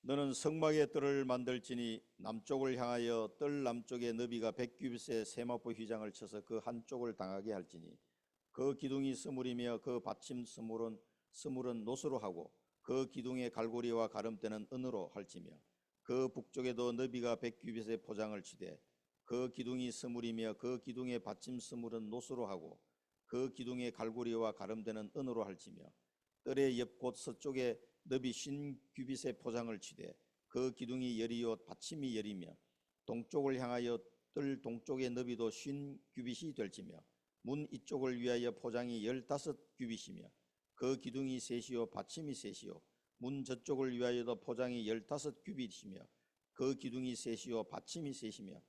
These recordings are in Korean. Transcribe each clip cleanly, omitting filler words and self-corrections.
너는 성막의 뜰을 만들지니 남쪽을 향하여 뜰 남쪽의 너비가 100규빗의 세마포 휘장을 쳐서 그 한쪽을 당하게 할지니 그 기둥이 스물이며 그 받침 스물은 노수로 하고 그 기둥의 갈고리와 가름대는 은으로 할지며 그 북쪽에도 너비가 100규빗의 포장을 치되 그 기둥이 스물이며 그 기둥의 받침 스물은 노수로 하고 그 기둥의 갈고리와 가름대는 은으로 할지며 뜰의 옆 곧 서쪽에 너비 50규빗의 포장을 치되 그 기둥이 열이요 받침이 열이며 동쪽을 향하여 뜰 동쪽의 너비도 50규빗이 될지며 문 이쪽을 위하여 포장이 15규빗이며 그 기둥이 셋이요 받침이 셋이요 문 저쪽을 위하여도 포장이 15규빗이며 그 기둥이 셋이요 받침이 셋이며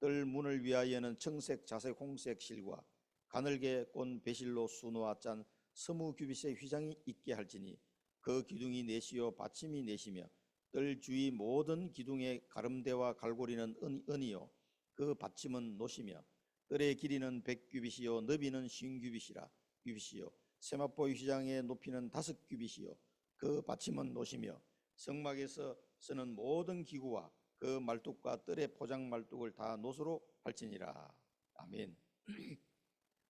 뜰 문을 위하여는 청색 자색 홍색 실과 가늘게 꼰 배실로 수놓아 짠 20규빗의 휘장이 있게 할지니 그 기둥이 넷이요 받침이 넷이며 뜰 주위 모든 기둥의 가름대와 갈고리는 은이요 그 받침은 노시며 뜰의 길이는 100규빗이요 너비는 50규빗이요 세마포 휘장의 높이는 5규빗이요 그 받침은 노시며 성막에서 쓰는 모든 기구와 그 말뚝과 뜰의 포장 말뚝을 다 노수로 할지니라. 아멘.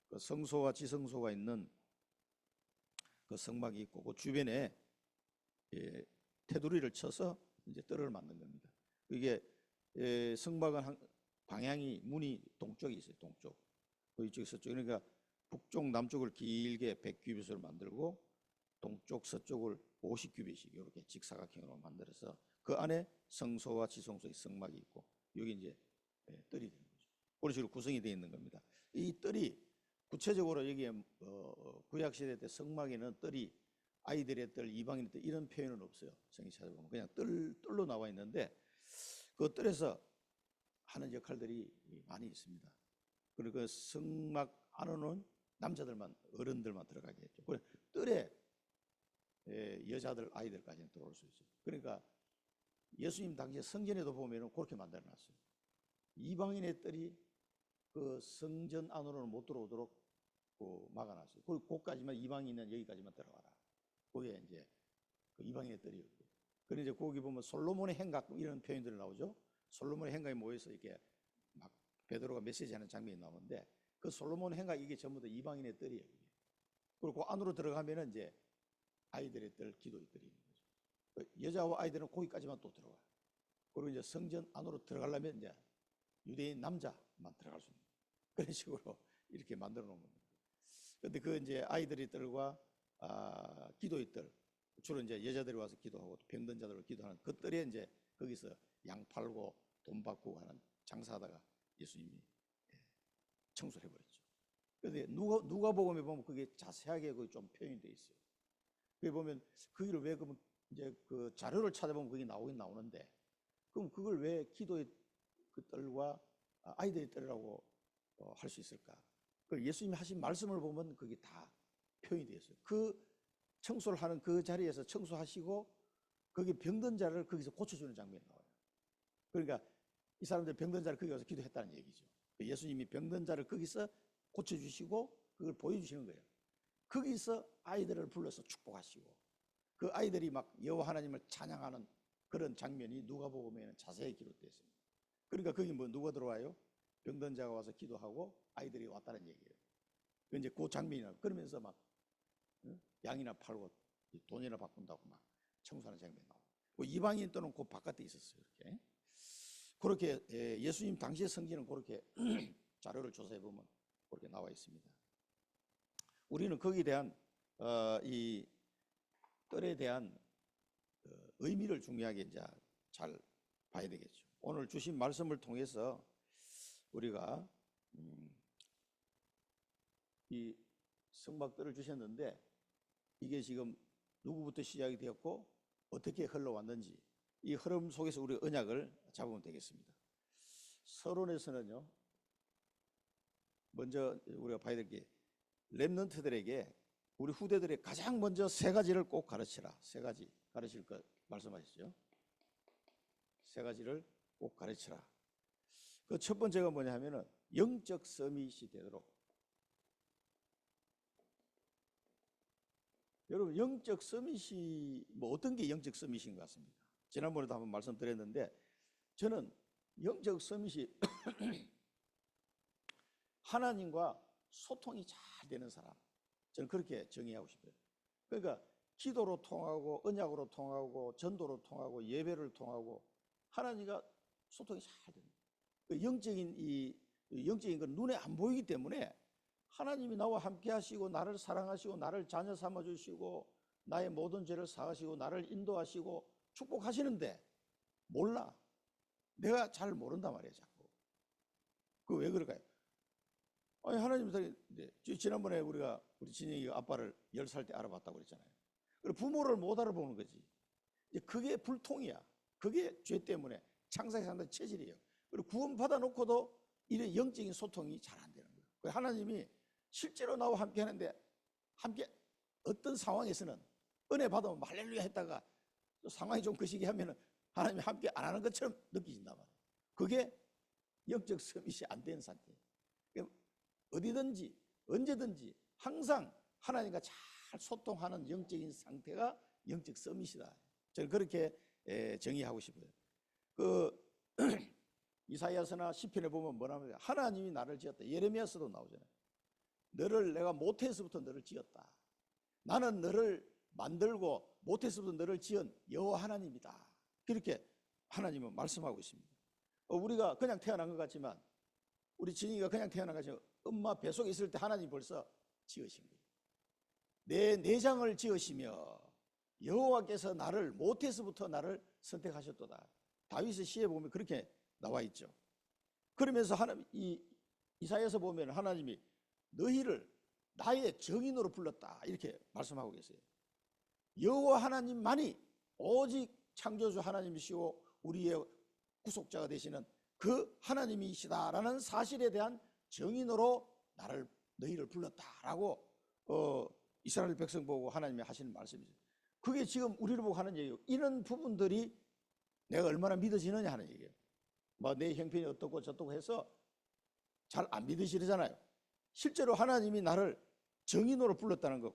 그 성소와 지성소가 있는 그 성막이 있고 그 주변에 테두리를 쳐서 이제 뜰을 만든 겁니다. 이게 성막은 방향이 문이 동쪽에 있어요. 동쪽. 이쪽 서쪽. 그러니까 북쪽 남쪽을 길게 100규빗을 만들고 동쪽 서쪽을 50규빗씩 이렇게 직사각형으로 만들어서 그 안에 성소와 지성소의 성막이 있고 여기 이제 뜰이 되는 거죠. 그런 식으로 구성이 되어 있는 겁니다. 이 뜰이 구체적으로 여기에 구약시대 때 성막에는 뜰이 아이들의 뜰, 이방인의 뜰 이런 표현은 없어요. 성경 찾아보면 그냥 뜰로 나와 있는데 그 뜰에서 하는 역할들이 많이 있습니다. 그리고 그 성막 안으로는 남자들만 어른들만 들어가게 했죠. 그래 뜰에 여자들 아이들까지는 들어올 수 있어요. 그러니까 예수님 당시에 성전에도 보면 그렇게 만들어놨어요. 이방인의 뜰이 그 성전 안으로는 못 들어오도록 막아놨어요. 거기까지만 이방인은 여기까지만 들어가라. 거기에 이제 그 이방인의 뜰이었고. 그런데 이제 거기 보면 솔로몬의 행각 이런 표현들이 나오죠. 솔로몬의 행각에 모여서 이렇게 막 베드로가 메시지하는 장면이 나오는데 그 솔로몬의 행각 이게 전부 다 이방인의 뜰이에요. 그리고 그 안으로 들어가면은 이제 아이들의 뜰, 기도의 뜰이 있는 거죠. 여자와 아이들은 거기까지만 또 들어가요. 그리고 이제 성전 안으로 들어가려면 이제 유대인 남자만 들어갈 수 있는 그런 식으로 이렇게 만들어 놓은 겁니다. 근데 그 이제 아이들의 뜰과 기도의 뜰, 주로 이제 여자들이 와서 기도하고 병든 자들로 기도하는 그 뜰에 이제 거기서 양 팔고 돈 받고 하는 장사하다가 예수님이 청소를 해버렸죠. 그런데 누가복음에 보면 그게 자세하게 좀 표현이 되어 있어요. 그게 보면 거기를 왜 그러면 이제 그 자료를 찾아보면 그게 나오긴 나오는데 그럼 그걸 왜 기도의 그 뜰과 아이들의 뜰이라고 할 수 있을까? 그 예수님이 하신 말씀을 보면 그게 다 표현이 되어 있어요. 그 청소를 하는 그 자리에서 청소하시고 거기 병든 자를 거기서 고쳐주는 장면이 나와요. 그러니까 이 사람들 병든 자를 거기 가서 기도했다는 얘기죠. 예수님이 병든 자를 거기서 고쳐주시고 그걸 보여주시는 거예요. 거기서 아이들을 불러서 축복하시고 그 아이들이 막 여호와 하나님을 찬양하는 그런 장면이 누가복음에는 자세히 기록되어 있습니다. 그러니까 거기 뭐 누가 들어와요? 병든 자가 와서 기도하고 아이들이 왔다는 얘기예요. 이제 그 장면이 나와요. 그러면서 막 양이나 팔고 돈이나 바꾼다고 막 청소하는 장면이 나와요. 이방인 또는 그 바깥에 있었어요. 그렇게 예수님 당시의 성경은 그렇게 자료를 조사해 보면 그렇게 나와 있습니다. 우리는 거기에 대한 이 뜰에 대한 의미를 중요하게 이제 잘 봐야 되겠죠. 오늘 주신 말씀을 통해서 우리가 이 성막뜰을 주셨는데 이게 지금 누구부터 시작이 되었고 어떻게 흘러왔는지 이 흐름 속에서 우리 언약을 잡으면 되겠습니다. 서론에서는요, 먼저 우리가 봐야 될 게 렘넌트들에게 우리 후대들의 가장 먼저 세 가지를 꼭 가르치라. 세 가지 가르칠 것 말씀하셨죠. 세 가지를 꼭 가르치라. 그 첫 번째가 뭐냐 하면은 영적 서밋이 되도록. 여러분 영적 서밋이 뭐 어떤 게 영적 서밋인 것 같습니까? 지난번에도 한번 말씀드렸는데 저는 영적 서밋이 하나님과 소통이 잘 되는 사람, 저는 그렇게 정의하고 싶어요. 그러니까 기도로 통하고 언약으로 통하고 전도로 통하고 예배를 통하고 하나님과 소통이 잘 됩니다. 영적인 건 눈에 안 보이기 때문에 하나님이 나와 함께 하시고 나를 사랑하시고 나를 자녀 삼아 주시고 나의 모든 죄를 사하시고 나를 인도하시고 축복하시는데 몰라. 내가 잘 모른단 말이에요, 자꾸. 그 왜 그럴까요? 아니, 하나님, 지난번에 우리 진영이가 아빠를 10살 때 알아봤다고 그랬잖아요. 그리고 부모를 못 알아보는 거지. 이제 그게 불통이야. 그게 죄 때문에 창세기 상당히 체질이에요. 그리고 구원 받아놓고도 이런 영적인 소통이 잘 안 되는 거예요. 하나님이 실제로 나와 함께 하는데 함께 어떤 상황에서는 은혜 받으면 할렐루야 했다가 또 상황이 좀 거시기 하면은 하나님이 함께 안 하는 것처럼 느껴진단 말이에요. 그게 영적 서밋이 안 된 상태예요. 어디든지 언제든지 항상 하나님과 잘 소통하는 영적인 상태가 영적 서밋이다. 저는 그렇게 정의하고 싶어요. 이사야서나 시편에 보면 뭐라면 하나님이 나를 지었다. 예레미야서도 나오잖아요. 너를 내가 모태에서부터 너를 지었다. 나는 너를 만들고 모태에서부터 너를 지은 여호와 하나님이다. 그렇게 하나님은 말씀하고 있습니다. 우리가 그냥 태어난 것 같지만 우리 진이가 그냥 태어난 것 같지만 엄마 뱃속에 있을 때 하나님이 벌써 지으신 거예요. 내 내장을 지으시며 여호와께서 나를 모태에서부터 나를 선택하셨도다. 다윗의 시에 보면 그렇게 나와 있죠. 그러면서 이사야서 보면 하나님이 너희를 나의 정인으로 불렀다 이렇게 말씀하고 계세요. 여호와 하나님만이 오직 창조주 하나님이시고 우리의 구속자가 되시는 그 하나님이시다라는 사실에 대한 정인으로 너희를 불렀다라고 이스라엘 백성 보고 하나님이 하시는 말씀이죠. 그게 지금 우리를 보고 하는 얘기예요. 이런 부분들이 내가 얼마나 믿어지느냐 하는 얘기예요. 내 형편이 어떻고 저떻고 해서 잘 안 믿으시잖아요. 실제로 하나님이 나를 정인으로 불렀다는 거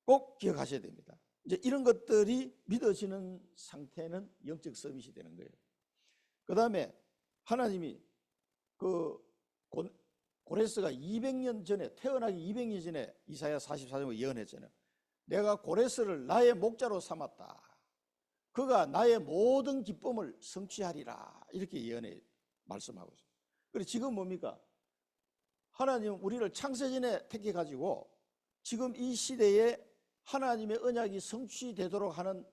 꼭 기억하셔야 됩니다. 이제 이런 것들이 믿어지는 상태는 영적 서밋이 되는 거예요. 그 다음에 하나님이 고레스가 200년 전에 태어나기 200년 전에 이사야 44장을 예언했잖아요. 내가 고레스를 나의 목자로 삼았다. 그가 나의 모든 기쁨을 성취하리라. 이렇게 예언해 말씀하고 있어요. 그리고 지금 뭡니까? 하나님은 우리를 창세전에 택해가지고 지금 이 시대에 하나님의 언약이 성취되도록 하는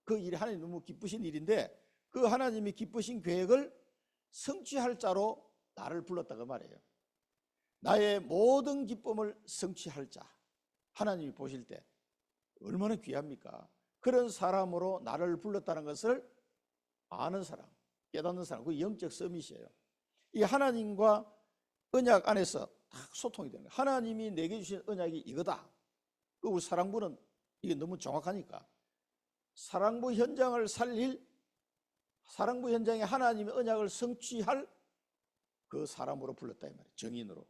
그 일이 하나님 너무 기쁘신 일인데 그 하나님이 기쁘신 계획을 성취할 자로 나를 불렀다 그 말이에요. 나의 모든 기쁨을 성취할 자. 하나님이 보실 때 얼마나 귀합니까? 그런 사람으로 나를 불렀다는 것을 아는 사람, 깨닫는 사람, 그 영적 서밋이에요. 이 하나님과 언약 안에서 다 소통이 되는 거예요. 하나님이 내게 주신 언약이 이거다. 우리 사랑부는 이게 너무 정확하니까 사랑부 현장을 살릴 사랑부 현장에 하나님의 언약을 성취할 그 사람으로 불렀다 이 말이에요. 정인으로.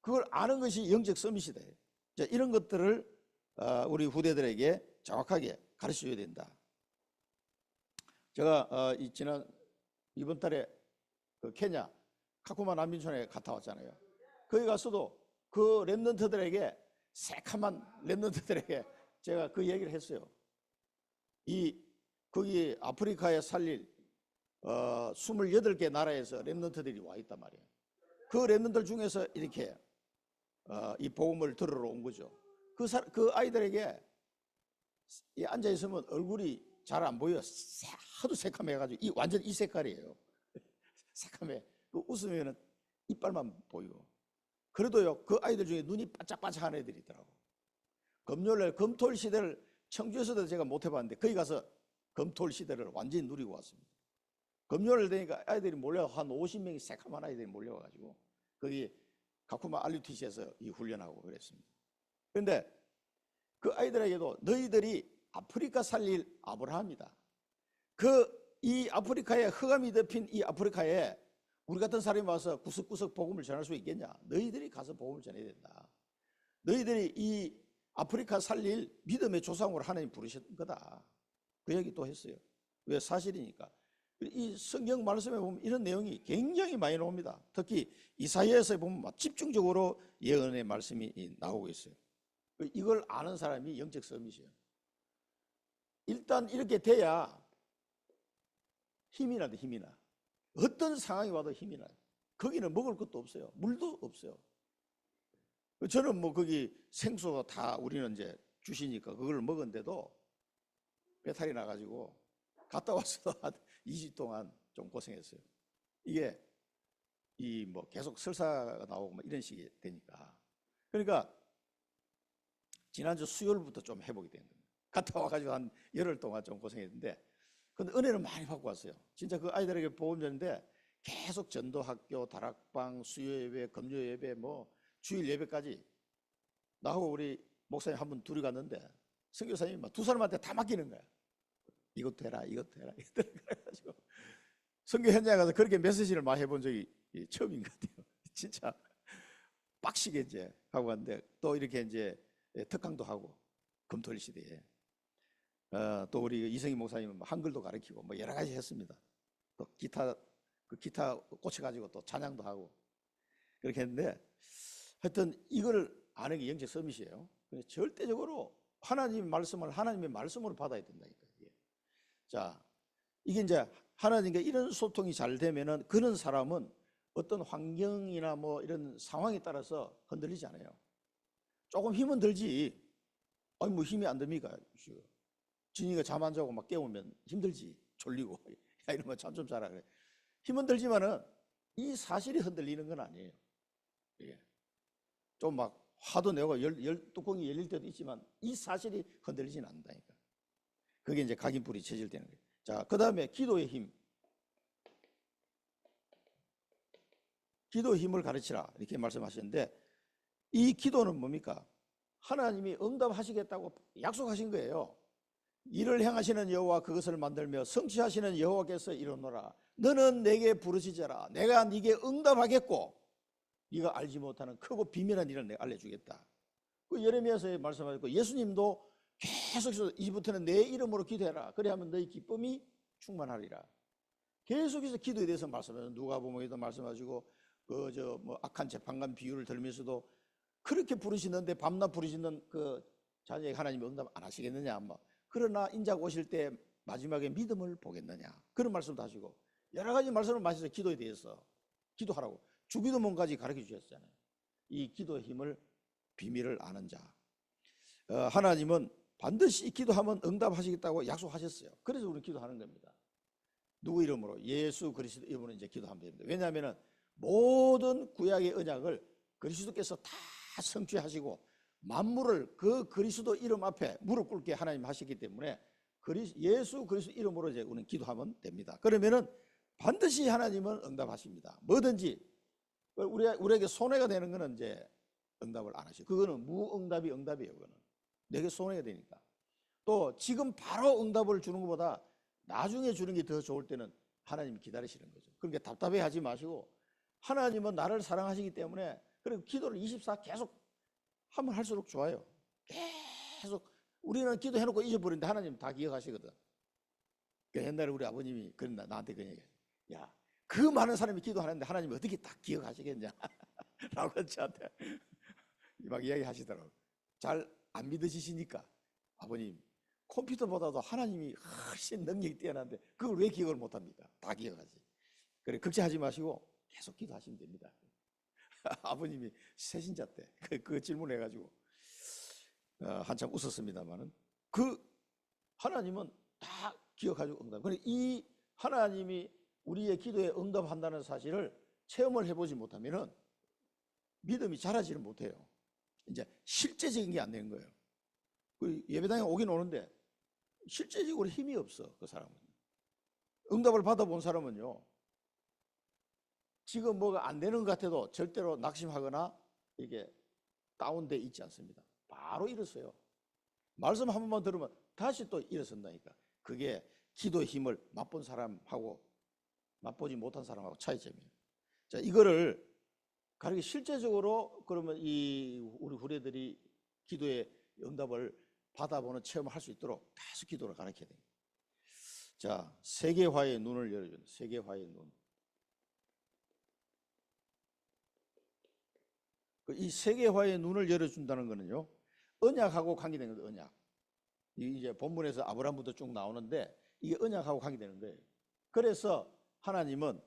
그걸 아는 것이 영적 서밋이다. 이런 것들을 우리 후대들에게 정확하게 가르쳐줘야 된다. 제가 이번 달에 그 케냐 카쿠마 난민촌에 갔다 왔잖아요. 거기 가서도 그 렘넌트들에게 새카만 렘넌트들에게 제가 그 얘기를 했어요. 거기 아프리카에 살릴 28개 나라에서 렘넌트들이 와 있단 말이에요. 그 렘넌트들 중에서 이렇게 이 복음을 들으러 온 거죠. 그 아이들에게 앉아 있으면 얼굴이 잘 안 보여. 하도 새카매가지고 완전 이 색깔이에요. 새카매. 웃으면 이빨만 보이고. 그래도요 그 아이들 중에 눈이 반짝반짝한 애들이 있더라고. 금요일날 금토일 시대를 청주에서도 제가 못 해봤는데 거기 가서 금토일 시대를 완전히 누리고 왔습니다. 금요일 되니까 아이들이 몰려 한 50명이 새카만 아이들이 몰려와가지고 거기 가쿠마 알류티시에서 이 훈련하고 그랬습니다. 그런데 그 아이들에게도 너희들이 아프리카 살릴 아브라함이다. 이 아프리카에 흑암이 덮인 이 아프리카에 우리 같은 사람이 와서 구석구석 복음을 전할 수 있겠냐? 너희들이 가서 복음을 전해야 된다. 너희들이 이 아프리카 살릴 믿음의 조상으로 하나님 부르신 거다. 그 얘기 또 했어요. 왜? 사실이니까. 이 성경 말씀에 보면 이런 내용이 굉장히 많이 나옵니다. 특히 이사야에서 보면 집중적으로 예언의 말씀이 나오고 있어요. 이걸 아는 사람이 영적 서밋이에요. 일단 이렇게 돼야 힘이 나도 힘이 나. 어떤 상황이 와도 힘이 나요. 거기는 먹을 것도 없어요. 물도 없어요. 저는 뭐 거기 생수 다 우리는 이제 주시니까 그걸 먹었는데도 배탈이 나가지고 갔다 와서 2주 동안 좀 고생했어요. 이게 이 뭐 계속 설사가 나오고 뭐 이런 식이 되니까. 그러니까 지난주 수요일부터 좀 회복이 된 겁니다. 갔다 와가지고 한 열흘 동안 좀 고생했는데, 근데 은혜를 많이 받고 왔어요. 진짜 그 아이들에게 보험되는데 계속 전도학교, 다락방, 수요예배, 금요예배, 뭐 주일 예배까지 나하고 우리 목사님 한 분 둘이 갔는데 선교사님이 막 두 사람한테 다 맡기는 거야. 이것도 해라, 이것도 해라, 이것도 해라. 그래가지고 선교 현장에 가서 그렇게 메시지를 많이 해본 적이 처음인 것 같아요. 진짜 빡시게 이제 하고 갔는데, 또 이렇게 이제 특강도 하고 금토일 시대에 또 우리 이성희 목사님은 한글도 가르치고 뭐 여러 가지 했습니다. 또 기타 꽂혀가지고 또 찬양도 하고 그렇게 했는데, 하여튼 이걸 아는 게 영적 서밋이에요. 절대적으로 하나님의 말씀으로 받아야 된다니까. 자, 이게 이제 하나님과 이런 소통이 잘 되면은 그런 사람은 어떤 환경이나 뭐 이런 상황에 따라서 흔들리지 않아요. 조금 힘은 들지. 아니 뭐 힘이 안 듭니까? 진이가 잠 안 자고 막 깨우면 힘들지. 졸리고. 야, 이러면 잠 좀 자라 그래. 힘은 들지만은 이 사실이 흔들리는 건 아니에요. 예. 좀 막 화도 내고 뚜껑이 열릴 때도 있지만 이 사실이 흔들리지는 않는다니까. 그게 이제 각인불이 체질되는 거예요. 자, 그 다음에 기도의 힘. 기도의 힘을 가르치라 이렇게 말씀하셨는데, 이 기도는 뭡니까? 하나님이 응답하시겠다고 약속하신 거예요. 이를 행하시는 여호와 그것을 만들며 성취하시는 여호와께서 이르노라. 너는 내게 부르짖어라. 내가 네게 응답하겠고 네가 알지 못하는 크고 비밀한 일을 내가 알려주겠다. 그 예레미야서에 말씀하셨고, 예수님도 계속해서 이제부터는 내 이름으로 기도해라. 그래 하면 너희 기쁨이 충만하리라. 계속해서 기도에 대해서 말씀하셔요. 누가복음에도 말씀하시고 뭐 악한 재판관 비유를 들면서도 그렇게 부르시는데 밤낮 부르시는 그 자녀에게 하나님이 응답 안 하시겠느냐. 뭐. 그러나 인자가 오실 때 마지막에 믿음을 보겠느냐. 그런 말씀도 하시고 여러 가지 말씀을 마셔서 기도에 대해서 기도하라고 주기도문까지 가르쳐 주셨잖아요. 이 기도의 힘을 비밀을 아는 자. 하나님은 반드시 기도하면 응답하시겠다고 약속하셨어요. 그래서 우리는 기도하는 겁니다. 누구 이름으로? 예수 그리스도 이름으로 이제 기도하면 됩니다. 왜냐하면 모든 구약의 언약을 그리스도께서 다 성취하시고 만물을 그 그리스도 이름 앞에 무릎 꿇게 하나님 하셨기 때문에 예수 그리스도 이름으로 이제 우리는 기도하면 됩니다. 그러면은 반드시 하나님은 응답하십니다. 뭐든지 우리에게 손해가 되는 거는 이제 응답을 안 하시고, 그거는 무응답이 응답이에요. 그거는 내게 손해가 되니까. 또 지금 바로 응답을 주는 것보다 나중에 주는 게 더 좋을 때는 하나님이 기다리시는 거죠. 그러니까 답답해하지 마시고, 하나님은 나를 사랑하시기 때문에 그리고 기도를 24 계속 하면 할수록 좋아요. 계속 우리는 기도해놓고 잊어버리는데 하나님 다 기억하시거든. 그러니까 옛날에 우리 아버님이 나한테 그런 얘기해요. 야, 그 많은 사람이 기도하는데 하나님이 어떻게 딱 기억하시겠냐 라고 저한테 막 이야기하시더라고요. 잘 안 믿으시니까 아버님, 컴퓨터보다도 하나님이 훨씬 능력이 뛰어난데 그걸 왜 기억을 못합니까? 다 기억하지. 그래, 걱정하지 마시고 계속 기도하시면 됩니다. 아버님이 세신자 때 그 질문해가지고 한참 웃었습니다만은, 그 하나님은 다 기억하시고 응답. 그래, 이 하나님이 우리의 기도에 응답한다는 사실을 체험을 해보지 못하면은 믿음이 자라지를 못해요. 이제 실제적인 게 안 되는 거예요. 그 예배당에 오긴 오는데 실제적으로 힘이 없어. 그 사람은. 응답을 받아본 사람은요, 지금 뭐가 안 되는 것 같아도 절대로 낙심하거나 이게 다운돼 있지 않습니다. 바로 일어서요. 말씀 한 번만 들으면 다시 또 일어선다니까. 그게 기도의 힘을 맛본 사람하고 맛보지 못한 사람하고 차이점이에요. 자, 이거를 가르치 실제적으로 그러면 우리 후대들이 기도의 응답을 받아보는 체험을 할 수 있도록 계속 기도를 가르쳐야 됩니다. 자, 세계화의 눈을 열어준다. 세계화의 눈. 이 세계화의 눈을 열어준다는 거는요, 언약하고 관계된 거예요. 언약. 이제 본문에서 아브라함부터 쭉 나오는데 이게 언약하고 관계되는 거예요. 그래서 하나님은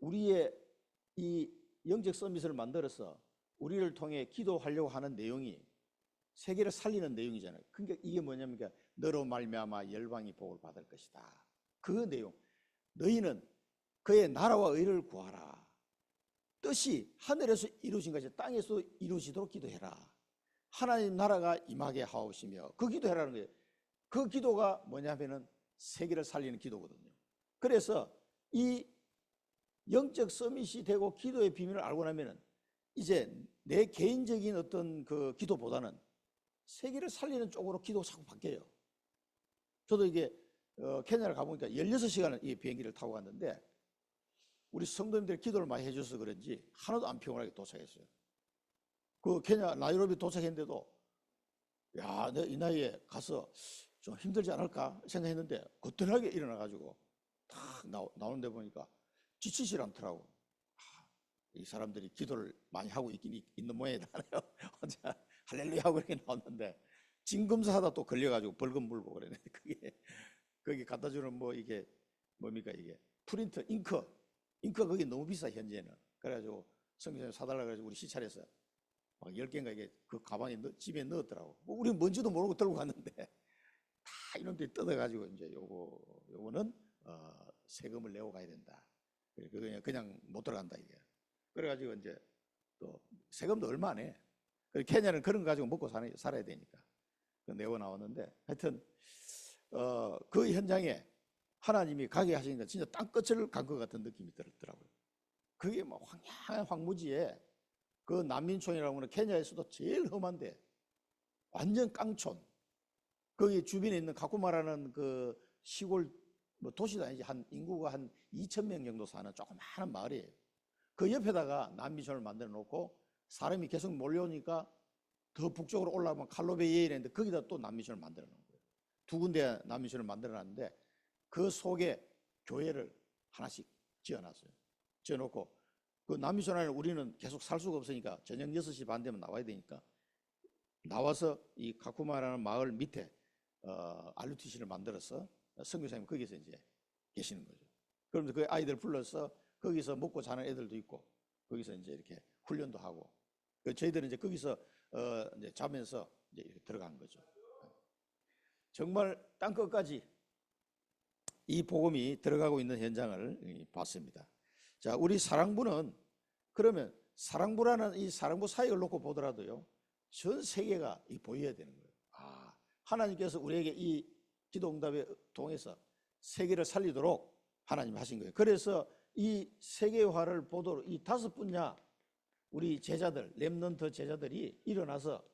우리의 이 영적 서밋을 만들어서 우리를 통해 기도하려고 하는 내용이 세계를 살리는 내용이잖아요. 그러니까 이게 뭐냐면 너로 말미암아 열방이 복을 받을 것이다. 그 내용. 너희는 그의 나라와 의를 구하라. 뜻이 하늘에서 이루어진 것이 땅에서 이루어지도록 기도해라. 하나님 나라가 임하게 하옵시며 그 기도해라는 거예요. 그 기도가 뭐냐면은 세계를 살리는 기도거든요. 그래서 이 영적 서밋이 되고 기도의 비밀을 알고 나면은 이제 내 개인적인 어떤 그 기도보다는 세계를 살리는 쪽으로 기도가 자꾸 바뀌어요. 저도 이게 케냐를 가보니까 16시간을 이 비행기를 타고 갔는데 우리 성도님들이 기도를 많이 해줘서 그런지 하나도 안 피곤하게 도착했어요. 그 케냐 나이로비 도착했는데도 야, 내가 이 나이에 가서 좀 힘들지 않을까 생각했는데 거뜬하게 일어나가지고 탁 나오는 데 보니까 지치질 않더라고. 이 사람들이 기도를 많이 하고 있는 모양이다. 혼자 할렐루야 하고 이렇게 나왔는데 진검사하다 또 걸려가지고 벌금 물고 그러네. 거기 갖다 주는 뭐 이게 뭡니까 이게 프린터 잉크 그게 너무 비싸 현재는. 그래가지고 성교사님 사달라 그래가지고 우리 시찰에서 막 10개인가 이게 그 가방에 집에 넣었더라고. 뭐 우리 뭔지도 모르고 들고 갔는데 다 이런 데 뜯어가지고 이제 요거는 세금을 내고 가야 된다. 그냥 못 들어간다 이게. 그래가지고 이제 또 세금도 얼마 안 해. 케냐는 그런 거 가지고 먹고 살아야 되니까 내고 나왔는데 하여튼 그 현장에 하나님이 가게 하시니까 진짜 땅끝을 간 것 같은 느낌이 들었더라고요. 그게 뭐 황량한 황무지에 그 난민촌이라고 하는 케냐에서도 제일 험한데 완전 깡촌. 거기 주변에 있는 가쿠마라는 그 시골 뭐 도시도 아니지 한 인구가 한 2,000명 정도 사는 조그마한 마을이에요. 그 옆에다가 난민촌을 만들어 놓고 사람이 계속 몰려오니까 더 북쪽으로 올라가면 칼로베이에인데 거기다 또 난민촌을 만들어 놓은 거예요. 2군데 난민촌을 만들어 놨는데 그 속에 교회를 하나씩 지어놨어요. 지어놓고 그 난민촌 안에 우리는 계속 살 수가 없으니까 저녁 6시 반 되면 나와야 되니까 나와서 이 가쿠마라는 마을 밑에 RUTC를 만들어서 선교사님 거기서 이제 계시는 거죠. 그러면서 그 아이들 불러서 거기서 먹고 자는 애들도 있고 거기서 이제 이렇게 훈련도 하고 저희들은 이제 거기서 이제 자면서 이제 이렇게 들어간 거죠. 정말 땅끝까지 이 복음이 들어가고 있는 현장을 봤습니다. 자, 우리 사랑부는 그러면 사랑부라는 이 사랑부 사역을 놓고 보더라도요, 전 세계가 보여야 되는 거예요. 하나님께서 우리에게 이 기도 응답에 통해서 세계를 살리도록 하나님이 하신 거예요. 그래서 이 세계화를 보도록 이 5분야 우리 제자들, 렘넌트 제자들이 일어나서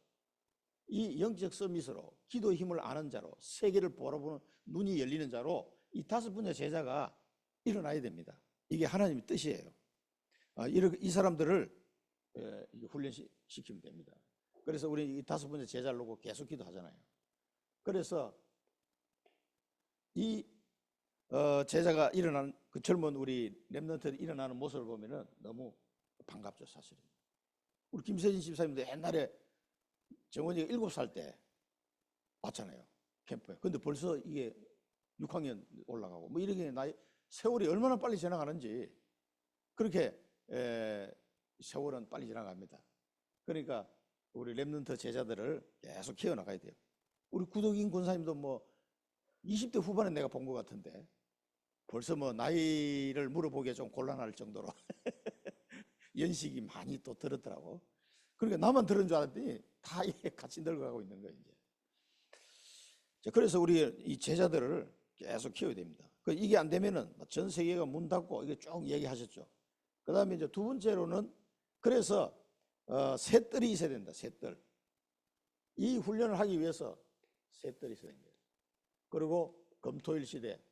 이 영적 서밋으로 기도의 힘을 아는 자로 세계를 바라보는 눈이 열리는 자로 이 5분야 제자가 일어나야 됩니다. 이게 하나님의 뜻이에요. 이 사람들을 훈련시키면 됩니다. 그래서 우리 이 5분야 제자를 놓고 계속 기도하잖아요. 그래서 이 제자가 일어나는 그 젊은 우리 렘넌트들이 일어나는 모습을 보면은 너무 반갑죠, 사실은. 우리 김세진 집사님도 옛날에 정원이가 7살 때 왔잖아요, 캠프에. 근데 벌써 이게 6학년 올라가고 뭐 이렇게 세월이 얼마나 빨리 지나가는지 그렇게 세월은 빨리 지나갑니다. 그러니까 우리 렘넌트 제자들을 계속 키워나가야 돼요. 우리 구덕인 권사님도 뭐 20대 후반에 내가 본 것 같은데 벌써 뭐 나이를 물어보기에 좀 곤란할 정도로 연식이 많이 또 들었더라고. 그러니까 나만 들은 줄 알았더니 다 같이 늙어가고 있는 거예요, 이제. 자, 그래서 우리 이 제자들을 계속 키워야 됩니다. 이게 안 되면은 전 세계가 문 닫고 이게 쭉 얘기하셨죠. 그 다음에 이제 두 번째로는 그래서 셋들이 있어야 된다, 셋들. 이 훈련을 하기 위해서 셋들이 있어야 됩니다. 그리고 금토일 시대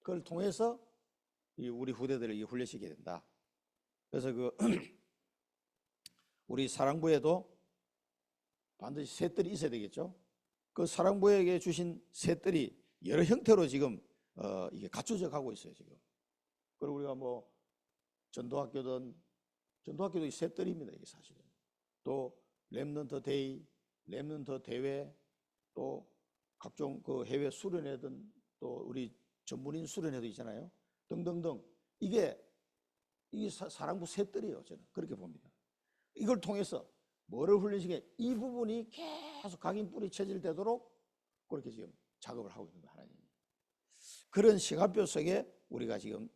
그걸 통해서 우리 후대들을 훈련시켜야 된다. 그래서 우리 사랑부에도 반드시 셋들이 있어야 되겠죠. 그 사랑부에게 주신 새들이 여러 형태로 지금 이게 갖춰져 가고 있어요 지금. 그리고 우리가 뭐 전도학교도 이 새들입니다 이게 사실은. 또 렘넌트 데이, 렘넌트 대회, 또 각종 그 해외 수련회든 또 우리 전문인 수련회도 있잖아요. 등등등 이게 사랑부 새들이에요. 저는 그렇게 봅니다. 이걸 통해서 뭐를 훈련시켜 이 부분이 계속 각인 뿌리 체질되도록 그렇게 지금 작업을 하고 있는 거예요. 하나님이. 그런 시간표 속에 우리가 지금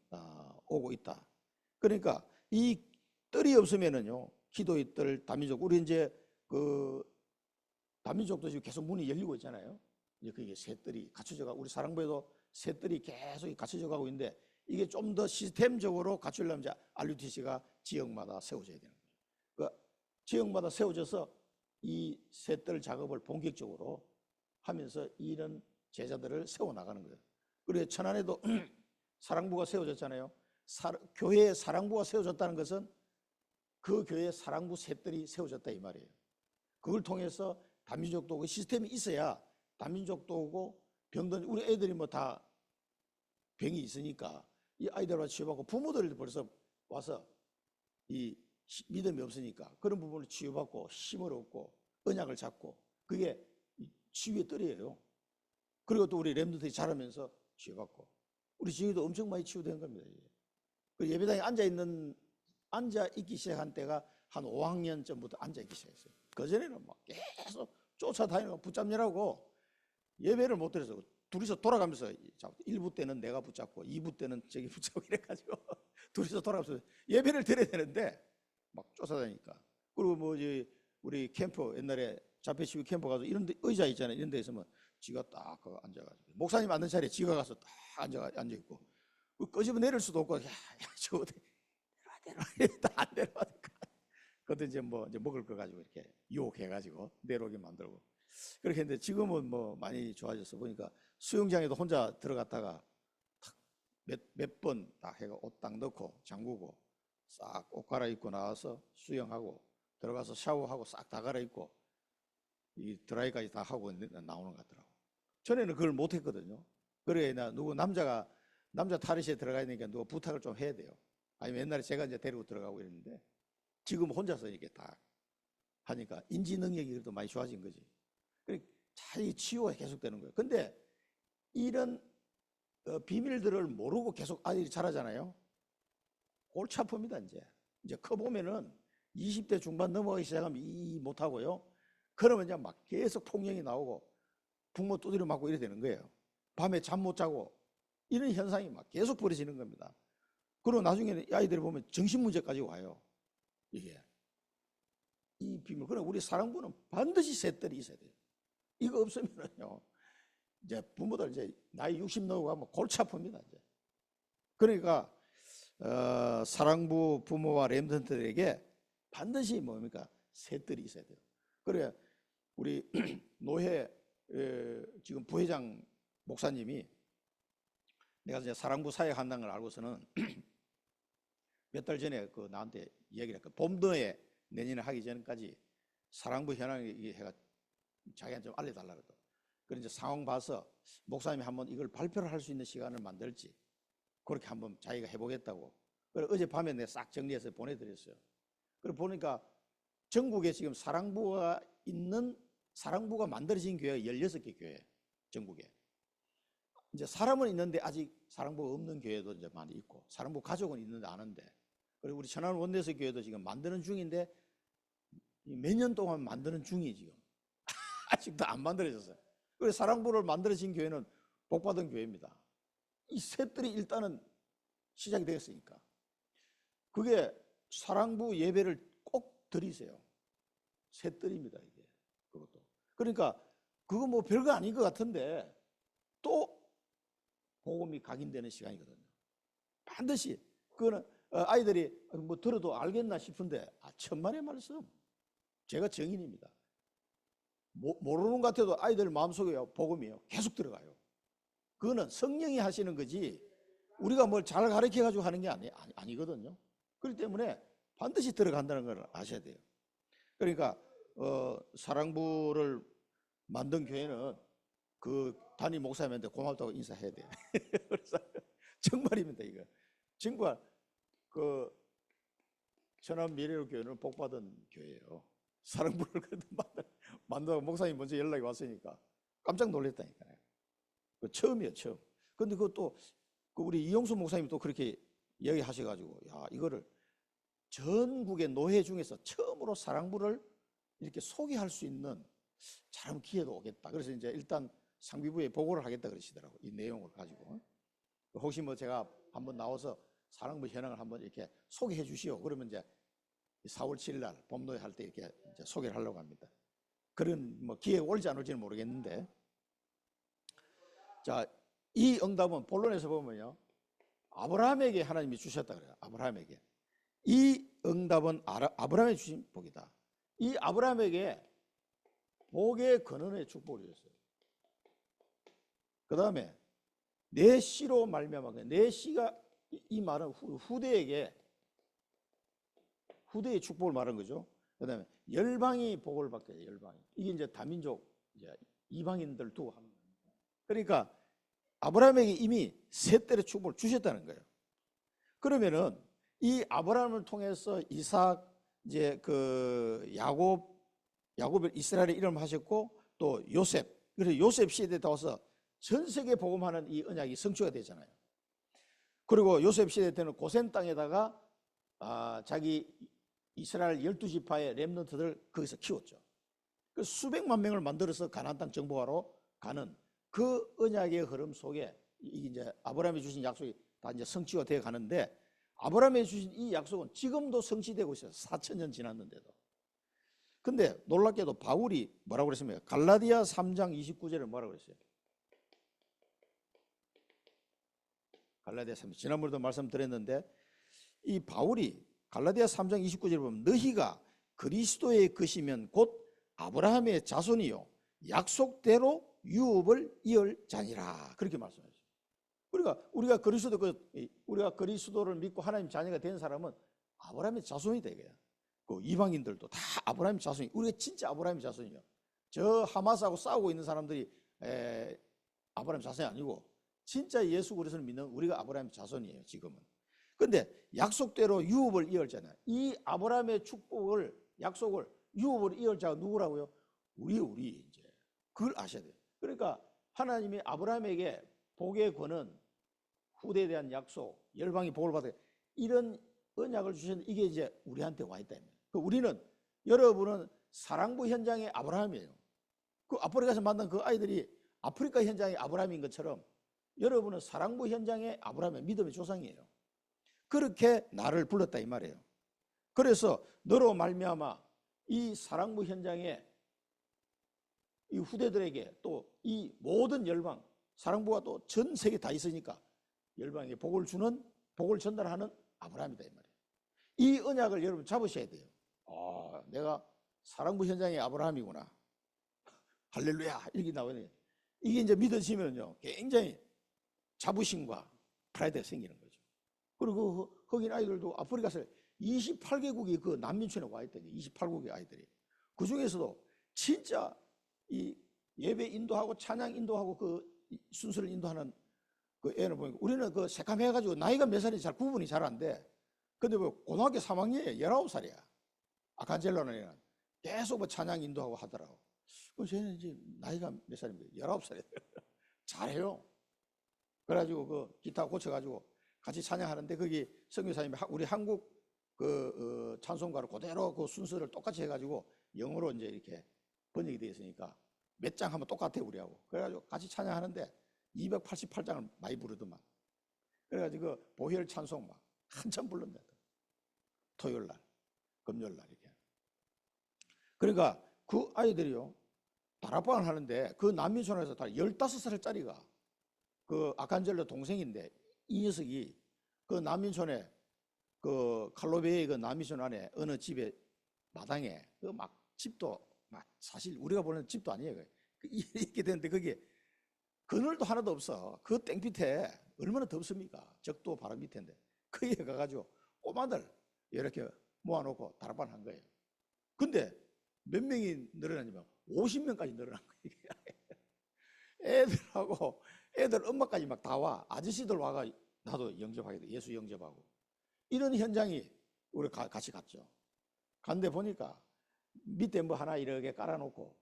오고 있다. 그러니까 이 뜰이 없으면은요, 기도의 뜰, 다민족, 우리 이제 그 다민족도 지금 계속 문이 열리고 있잖아요. 이제 그게 새 뜰이 갖춰져 가고, 우리 사랑부에도 새 뜰이 계속 갖춰져 가고 있는데, 이게 좀 더 시스템적으로 갖추려면 이제 RUTC가 지역마다 세워져야 되는 거예요. 그 지역마다 세워져서 이 새 뜰 작업을 본격적으로 하면서 이런 제자들을 세워나가는 거예요. 그래서 천안에도 사랑부가 세워졌잖아요. 교회에 사랑부가 세워졌다는 것은 그 교회에 사랑부 새들이 세워졌다 이 말이에요. 그걸 통해서 다민족도 오고 시스템이 있어야 다민족도 오고 병든 우리 애들이 뭐 다 병이 있으니까 이 아이들과 치유받고 부모들도 벌써 와서 이 믿음이 없으니까 그런 부분을 치유받고 힘을 얻고 언약을 잡고 그게 치유의 뜰이에요. 그리고 또 우리 렘넌트들이 자라면서 치유받고 우리 지금도 엄청 많이 치유된 겁니다. 그 예배당에 앉아있기 시작한 때가 한 5학년 전부터 앉아있기 시작했어요. 그전에는 막 계속 쫓아다니고 붙잡느라고 예배를 못 드려서 둘이서 돌아가면서 1부 때는 내가 붙잡고 2부 때는 저기 붙잡고 이래가지고 둘이서 돌아가면서 예배를 드려야 되는데 막 쫓아다니니까. 그리고 뭐 이제 우리 캠프 옛날에 자폐치유 캠프 가서 이런 데 의자 있잖아요. 이런 데 있으면 지가 딱 앉아가지고 목사님 앉는 자리에 지가 가서 딱 앉아있고 끄집어 내릴 수도 없고 야 저거 내려와 안 내려와니까 그것도 이제 뭐 이제 먹을 거 가지고 이렇게 유혹해가지고 내려오게 만들고 그렇게 했는데 지금은 뭐 많이 좋아졌어. 보니까 수영장에도 혼자 들어갔다가 몇 번 딱 해가 옷 딱 넣고 잠그고 싹 옷 갈아입고 나와서 수영하고 들어가서 샤워하고 싹 다 갈아입고 이 드라이까지 다 하고 나오는 것 같더라고. 전에는 그걸 못 했거든요. 그래 나 누구 남자 탈의실에 들어가야 되니까 누가 부탁을 좀 해야 돼요. 아니면 옛날에 제가 이제 데리고 들어가고 이랬는데 지금 혼자서 이렇게 다 하니까 인지 능력이 그래도 많이 좋아진 거지. 자기 치유가 계속되는 거예요. 근데 이런 비밀들을 모르고 계속 아이들이 자라잖아요. 골치 아픕니다. 이제 커 보면은 20대 중반 넘어가기 시작하면 이 못하고요. 그러면 이제 막 계속 폭력이 나오고 부모 두드려 맞고 이래 되는 거예요. 밤에 잠 못 자고 이런 현상이 막 계속 벌어지는 겁니다. 그리고 나중에는 아이들이 보면 정신문제까지 와요. 이게 이 비밀. 그럼 우리 사랑부는 반드시 셋들이 있어야 돼요. 이거 없으면요 이제 부모들 이제 나이 60 넘어가면 가면 골치 아픕니다. 이제. 그러니까 사랑부 부모와 렘넌트들에게 반드시 뭡니까 셋들이 있어야 돼요. 그래 우리 노회 지금 부회장 목사님이 내가 이제 사랑부 사역 한다는 걸 알고서는 몇 달 전에 그 나한테 얘기를 했거든. 봄도에 내년에 하기 전까지 사랑부 현황을 해가 자기한테 좀 알려달라 그러더라고. 그래서 이제 상황 봐서 목사님이 한번 이걸 발표를 할 수 있는 시간을 만들지 그렇게 한번 자기가 해보겠다고. 그래 어젯밤에 내가 싹 정리해서 보내드렸어요. 그래 보니까 전국에 지금 사랑부가 만들어진 교회가 16개 교회 전국에. 이제 사람은 있는데 아직 사랑부가 없는 교회도 이제 많이 있고 사랑부 가족은 있는데 아는데 그리고 우리 천안 원내서 교회도 지금 만드는 중인데 몇 년 동안 만드는 중이 지금 아직도 안 만들어졌어요. 그래서 사랑부를 만들어진 교회는 복받은 교회입니다. 이 셋들이 일단은 시작이 되었으니까 그게 사랑부 예배를 꼭 드리세요. 셋들입니다 이게 그것도. 그러니까 그거 뭐 별거 아닌 것 같은데 또 복음이 각인되는 시간이거든요. 반드시 그거는 아이들이 뭐 들어도 알겠나 싶은데 천만의 말씀. 제가 증인입니다. 모르는 것 같아도 아이들 마음속에 복음이요 계속 들어가요. 그거는 성령이 하시는 거지 우리가 뭘 잘 가르쳐 가지고 하는 게 아니거든요. 그렇기 때문에 반드시 들어간다는 걸 아셔야 돼요. 그러니까 사랑부를 만든 교회는 그 담임 목사님한테 고맙다고 인사해야 돼. 그래서 정말입니다 이거. 정말 그 천안 미래로 교회는 복받은 교회예요. 사랑부를 그래도 만들고 목사님 먼저 연락이 왔으니까 깜짝 놀랐다니까요. 그 처음이에요 처음. 근데 그것도 그 우리 이용수 목사님이 또 그렇게 이야기하셔가지고 야 이거를 전국의 노회 중에서 처음으로 사랑부를 이렇게 소개할 수 있는 참 기회도 오겠다. 그래서 이제 일단 상비부에 보고를 하겠다 그러시더라고 이 내용을 가지고. 혹시 뭐 제가 한번 나와서 사랑부 현황을 한번 이렇게 소개해 주시오. 그러면 이제 4월 7일 날 봄노회 할 때 이렇게 이제 소개를 하려고 합니다. 그런 뭐 기회가 올지 안 올지는 모르겠는데, 자, 이 응답은 본론에서 보면요 아브라함에게 하나님이 주셨다 그래요. 아브라함에게. 이 응답은 아브라함이 주신 복이다. 이 아브라함에게 복의 근원의 축복을 주셨어요. 그 다음에 내 씨로 말미암아, 내 씨가 이 말은 후대에게 후대의 축복을 말한 거죠. 그 다음에 열방이 복을 받게 돼요. 열방이. 이게 이제 다민족 이제 이방인들 두고 하는 거예요. 그러니까 아브라함에게 이미 세 때의 축복을 주셨다는 거예요. 그러면은 이 아브라함을 통해서 이삭 이제 그 야곱을 이스라엘의 이름 하셨고 또 요셉, 그래서 요셉 시대에 와서 전 세계 복음하는 이 언약이 성취가 되잖아요. 그리고 요셉 시대 때는 고센 땅에다가 자기 이스라엘 12지파의 렘넌트들 거기서 키웠죠. 그 수백만 명을 만들어서 가나안 땅 정복하러 가는 그 언약의 흐름 속에 이게 이제 아브라함이 주신 약속이 다 이제 성취가 되어 가는데, 아브라함이 주신 이 약속은 지금도 성취되고 있어요. 4,000년 지났는데도. 근데 놀랍게도 바울이 뭐라고 그랬습니까? 갈라디아 3장 29절에 뭐라고 그랬어요? 갈라디아 3장, 지난번에도 말씀드렸는데 이 바울이 갈라디아 3장 29절에 보면 너희가 그리스도의 것이면 곧 아브라함의 자손이요 약속대로 유업을 이을 자니라, 그렇게 말씀하셨어요. 우리가 그리스도를 믿고 하나님 자녀가 된 사람은 아브라함의 자손이다 이거야. 그 이방인들도 다 아브라함의 자손이, 우리가 진짜 아브라함의 자손이에요. 저 하마스하고 싸우고 있는 사람들이 아브라함 자손이 아니고 진짜 예수 그리스도를 믿는 우리가 아브라함의 자손이에요 지금은. 근데 약속대로 유업을 이을잖아요. 이 아브라함의 축복을, 약속을, 유업을 이을 자가 누구라고요? 우리 이제 그걸 아셔야 돼요. 그러니까 하나님이 아브라함에게 복의 권은, 후대에 대한 약속, 열방이 복을 받게 이런 언약을 주셨는데 이게 이제 우리한테 와 있다. 우리는, 여러분은 사랑부 현장의 아브라함이에요. 그 아프리카에서 만난 그 아이들이 아프리카 현장의 아브라함인 것처럼 여러분은 사랑부 현장의 아브라함의 믿음의 조상이에요. 그렇게 나를 불렀다 이 말이에요. 그래서 너로 말미암아 이 사랑부 현장에 이 후대들에게 또 이 모든 열방, 사랑부가 또 전 세계 다 있으니까 열방에게 복을 주는, 복을 전달하는 아브라함이다 이 말이에요. 이 언약을 여러분 잡으셔야 돼요. 내가 사랑부 현장의 아브라함이구나. 할렐루야 이렇게 나오네요. 이게 이제 믿으시면요 굉장히 자부심과 프라이드가 생기는 거죠. 그리고 거기 아이들도 아프리카에서 28개국이 그 난민촌에 와 있던 28국의 아이들이, 그 중에서도 진짜 이 예배 인도하고 찬양 인도하고 그 순서를 인도하는 그 애를 보니까 우리는 그 새카매가지고 나이가 몇 살인지 잘 구분이 잘 안 돼. 근데 뭐 고등학교 3학년이에요. 19살이야. 아칸젤로는 애는 계속 뭐 찬양 인도하고 하더라고. 그럼 쟤는 이제 나이가 몇 살입니까? 19살이에요. 잘해요. 그래가지고 그 기타 고쳐가지고 같이 찬양하는데 거기 선교사님이 우리 한국 그 찬송가를 그대로 그 순서를 똑같이 해가지고 영어로 이제 이렇게 번역이 되어 있으니까 몇 장 하면 똑같아요 우리하고. 그래가지고 같이 찬양하는데 288장을 많이 부르더만. 그래가지고 그 보혈 찬송 막 한참 불렀네. 토요일 날, 금요일 날 이렇게. 그러니까 그 아이들이요 다락방을 하는데 그 난민촌에서 다 15살짜리가 그 아칸젤로 동생인데 이 녀석이 그 난민촌에 그 칼로베이 그 난민촌 안에 어느 집에 마당에 그 막 집도 막 사실 우리가 보는 집도 아니에요. 이렇게 되는데 거기에 그늘도 하나도 없어. 그 땡빛에 얼마나 덥습니까? 적도 바람 밑인데 거기에 가가지고 꼬마들 이렇게 모아놓고 다락방 한 거예요. 근데 몇 명이 늘어나냐면 50명까지 늘어난 거예요. 애들 엄마까지 막 다 와. 아저씨들 와가 나도 영접하게 돼. 예수 영접하고. 이런 현장이 우리 같이 갔죠. 갔는데 보니까 밑에 뭐 하나 이렇게 깔아놓고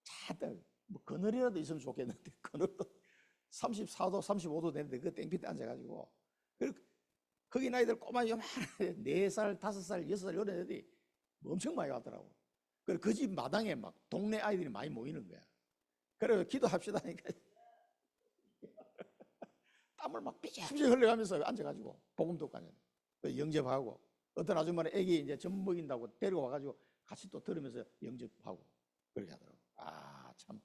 차들 뭐 그늘이라도 있으면 좋겠는데 그늘도 34도 35도 되는데 그 땡볕에 앉아가지고 거기 나이들 꼬마 요만해 4살 5살 6살 이런 애들이 엄청 많이 왔더라고. 그래서 그 집 마당에 막 동네 아이들이 많이 모이는 거야. 그래서 기도합시다 하니까 땀을 막 삐질삐질 흘려가면서 앉아가지고 복음 듣고 영접하고 어떤 아줌마는 애기 이제 젖 먹인다고 데리고 와가지고 같이 또 들으면서 영접하고 그렇게 하더라고. 아, 참.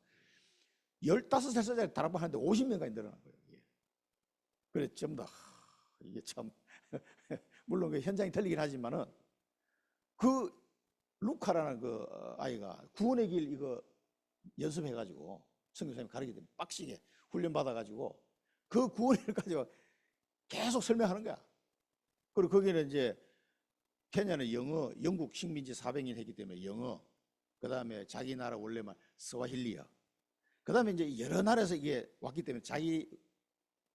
15살짜리 다락방 하는데 50명까지 늘어난 거예요. 이게. 그래, 전부 다, 이게 참. 물론 그 현장이 틀리긴 하지만은 그 루카라는 그 아이가 구원의 길 이거 연습해가지고 성경선생님 가르치기 때문에 빡시게 훈련받아가지고 그 구원의 길 가지고 계속 설명하는 거야. 그리고 거기는 이제 케냐는 영어, 영국 식민지 400년 했기 때문에 영어, 그 다음에 자기 나라 원래말 스와힐리어, 그 다음에 이제 여러 나라에서 이게 왔기 때문에 자기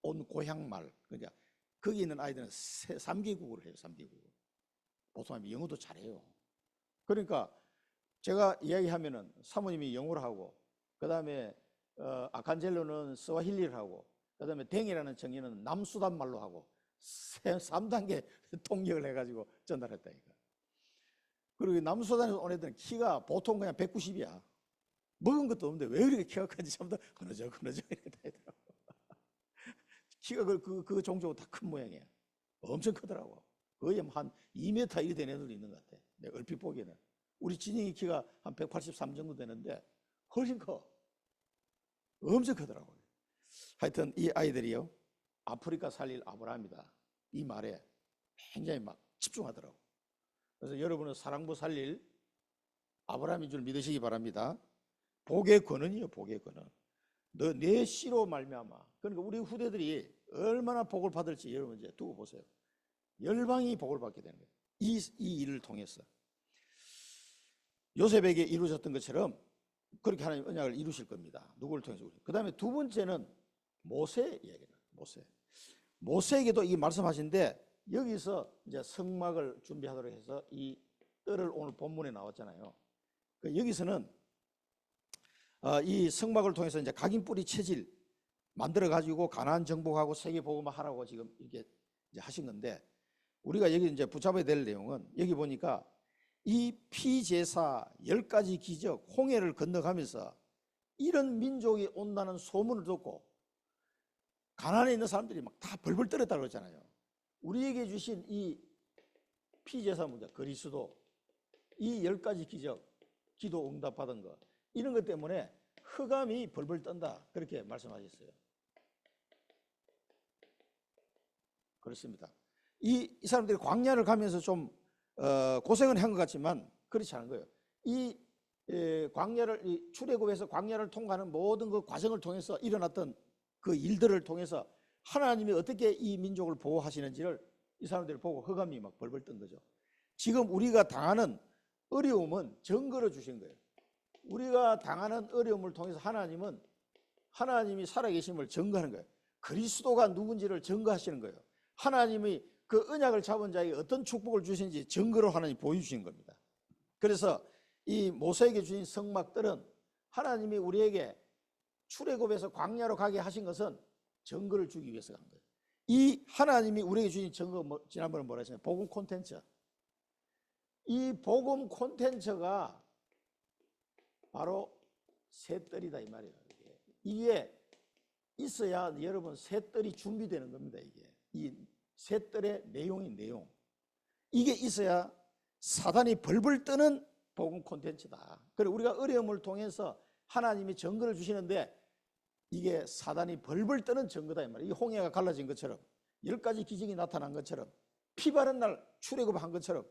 온 고향말, 그러니까 거기 있는 아이들은 3개국어를 해요. 3개국어. 보통 하면 영어도 잘해요. 그러니까 제가 이야기하면은 사모님이 영어를 하고, 그 다음에 아칸젤로는 스와힐리를 하고, 그 다음에 댕이라는 청년은 남수단 말로 하고 3단계 통역을 해가지고 전달했다니까. 그리고 남수단에서 온 애들은 키가 보통 그냥 190이야. 먹은 것도 없는데 왜 이렇게 키가 큰지 참 더 그러죠 이렇게 다 있더라고. 키가 그 종족은 다 큰 모양이야. 엄청 크더라고. 거의 한 2m 이렇게 된 애들도 있는 것 같아. 내가 얼핏 보기에는. 우리 진영이 키가 한 183 정도 되는데 훨씬 커. 엄청 크더라고요. 하여튼 이 아이들이요, 아프리카 살릴 아브라함이다, 이 말에 굉장히 막 집중하더라고. 그래서 여러분은 사랑부 살릴 아브라함인 줄 믿으시기 바랍니다. 복의 권은이요, 복의 권은. 너 내 씨로 말미암아. 그러니까 우리 후대들이 얼마나 복을 받을지 여러분 이제 두고 보세요. 열방이 복을 받게 되는 거예요. 이 일을 통해서. 요셉에게 이루어졌던 것처럼 그렇게 하나님 언약을 이루실 겁니다. 누구를 통해서. 그 다음에 두 번째는 모세 이야기다. 모세에게도 이 말씀하신데 여기서 이제 성막을 준비하도록 해서 이 뜰을 오늘 본문에 나왔잖아요. 여기서는 이 성막을 통해서 이제 각인 뿌리 체질 만들어 가지고 가나안 정복하고 세계 복음화 하라고 지금 이렇게 이제 하신 건데, 우리가 여기 이제 붙잡아야 될 내용은 여기 보니까 이 피제사 10가지 기적 홍해를 건너가면서 이런 민족이 온다는 소문을 듣고 가나안에 있는 사람들이 막 다 벌벌 떨었다고 그러잖아요. 우리에게 주신 이 피제사 문제, 그리스도, 이 10가지 기적, 기도 응답받은 것, 이런 것 때문에 흑암이 벌벌 떤다, 그렇게 말씀하셨어요. 그렇습니다. 이 사람들이 광야를 가면서 좀 고생은 한 것 같지만 그렇지 않은 거예요. 이 광야를, 출애굽에서 광야를 통과하는 모든 그 과정을 통해서 일어났던 그 일들을 통해서 하나님이 어떻게 이 민족을 보호하시는지를 이 사람들이 보고 흑암이 막 벌벌 뜬 거죠. 지금 우리가 당하는 어려움은 증거를 주신 거예요. 우리가 당하는 어려움을 통해서 하나님이 살아계심을 증거하는 거예요. 그리스도가 누군지를 증거하시는 거예요. 하나님이 그 언약을 잡은 자에게 어떤 축복을 주신지 증거로 하나님이 보여주신 겁니다. 그래서 이 모세에게 주신 성막들은 하나님이 우리에게 출애굽에서 광야로 가게 하신 것은 증거를 주기 위해서 간 거예요. 이 하나님이 우리에게 주신 증거, 지난번에 뭐라 했냐면 복음 콘텐츠. 이 복음 콘텐츠가 바로 새뜰이다 이 말이에요. 이게 있어야 여러분 새뜰이 준비되는 겁니다. 이 새뜰의 내용인 내용, 이게 있어야 사단이 벌벌 뜨는 복음 콘텐츠다. 그리고 우리가 어려움을 통해서 하나님이 증거를 주시는데 이게 사단이 벌벌 뜨는 증거다 이 말이에요. 이 홍해가 갈라진 것처럼 10가지 기적이 나타난 것처럼 피 바른 날 출애굽한 것처럼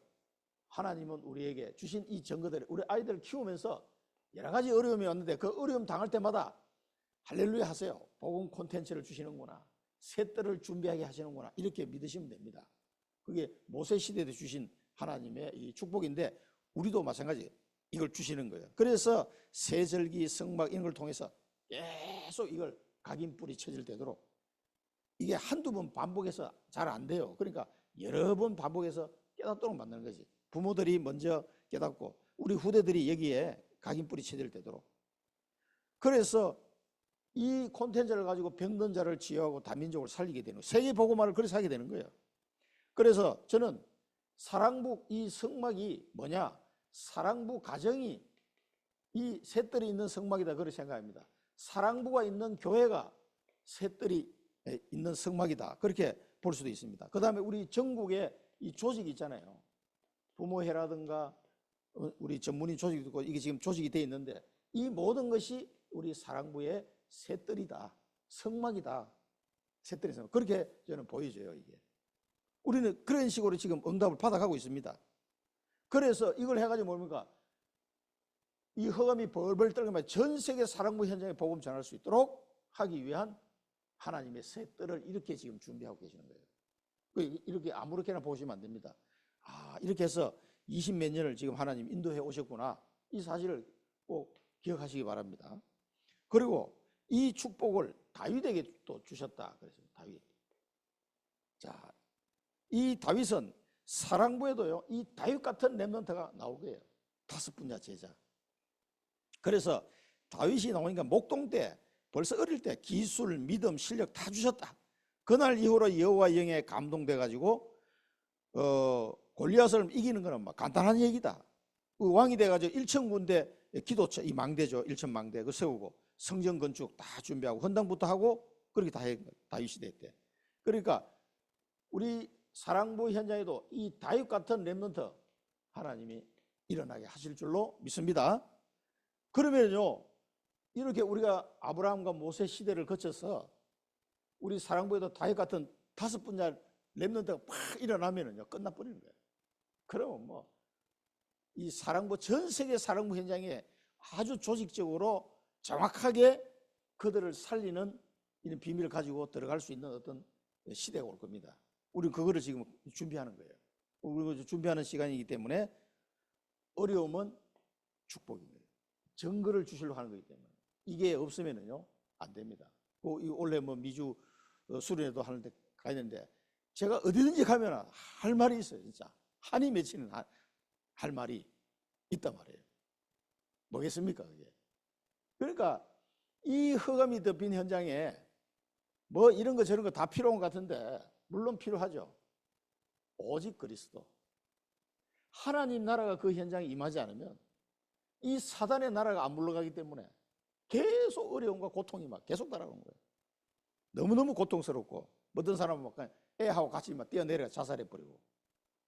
하나님은 우리에게 주신 이 증거들을, 우리 아이들을 키우면서 여러 가지 어려움이 왔는데 그 어려움 당할 때마다 할렐루야 하세요. 복음 콘텐츠를 주시는구나, 새뜰을 준비하게 하시는구나, 이렇게 믿으시면 됩니다. 그게 모세 시대에 주신 하나님의 이 축복인데 우리도 마찬가지. 이걸 주시는 거예요. 그래서 세절기, 성막 이런 걸 통해서 계속 이걸 각인뿔이 체질되도록 이게 한두 번 반복해서 잘 안 돼요. 그러니까 여러 번 반복해서 깨닫도록 만드는 거지. 부모들이 먼저 깨닫고 우리 후대들이 여기에 각인뿔이 체질되도록. 그래서 이 콘텐츠를 가지고 병든 자를 치유하고 다민족을 살리게 되는 거예요. 세계복음화를 그래서 하게 되는 거예요. 그래서 저는 사랑부 이 성막이 뭐냐? 사랑부 가정이 이 셋들이 있는 성막이다 그렇게 생각합니다. 사랑부가 있는 교회가 셋들이 있는 성막이다 그렇게 볼 수도 있습니다. 그 다음에 우리 전국에 이 조직이 있잖아요. 부모회라든가 우리 전문의 조직도 있고 이게 지금 조직이 되어 있는데 이 모든 것이 우리 사랑부의 셋들이다. 성막이다. 셋들이 성막. 그렇게 저는 보여져요. 이게. 우리는 그런 식으로 지금 응답을 받아가고 있습니다. 그래서 이걸 해가지고 뭡니까? 이 허감이 벌벌 떨면 전 세계 사랑부 현장에 복음 전할 수 있도록 하기 위한 하나님의 셋들을 이렇게 지금 준비하고 계시는 거예요. 이렇게 아무렇게나 보시면 안 됩니다. 아, 이렇게 해서 20몇 년을 지금 하나님 인도해 오셨구나. 이 사실을 꼭 기억하시기 바랍니다. 그리고 이 축복을 다윗에게 또 주셨다. 그래서 다윗. 자, 이 다윗은 사랑부에도요, 이 다윗 같은 렘넌트가 나오게 해요. 5분야 제자. 그래서 다윗이 나오니까 목동 때 벌써 어릴 때 기술, 믿음, 실력 다 주셨다. 그날 이후로 여호와 영에 감동돼 가지고 골리앗을 이기는 거는 막 간단한 얘기다. 그 왕이 돼 가지고 1천 군대 기도처 이 망대죠. 1천 망대 그 세우고 성전 건축 다 준비하고 헌당부터 하고 그렇게 다 해. 다윗이 됐대. 그러니까 우리 사랑부 현장에도 이 다윗 같은 렘넌트 하나님이 일어나게 하실 줄로 믿습니다. 그러면요, 이렇게 우리가 아브라함과 모세 시대를 거쳐서 우리 사랑부에도 다윗 같은 5분야 렘넌트가 팍 일어나면은요, 끝나버리는 거예요. 그러면 뭐, 이 사랑부, 전 세계 사랑부 현장에 아주 조직적으로 정확하게 그들을 살리는 이런 비밀을 가지고 들어갈 수 있는 어떤 시대가 올 겁니다. 우리는 그거를 지금 준비하는 거예요. 우리가 준비하는 시간이기 때문에 어려움은 축복입니다. 증거를 주시려고 하는 거기 때문에 이게 없으면은요 안 됩니다. 원래 뭐 미주 수련회도 하는데 가야 되는데 제가 어디든지 가면 할 말이 있어요. 진짜 한이 맺히는 할 말이 있단 말이에요. 뭐겠습니까 그게? 그러니까 이 흑암이 덮인 현장에 뭐 이런 거 저런 거 다 필요한 것 같은데 물론 필요하죠. 오직 그리스도 하나님 나라가 그 현장에 임하지 않으면 이 사단의 나라가 안 물러가기 때문에 계속 어려움과 고통이 막 계속 따라오는 거예요. 너무너무 고통스럽고 어떤 사람은 막 애하고 같이 막 뛰어내려 자살해버리고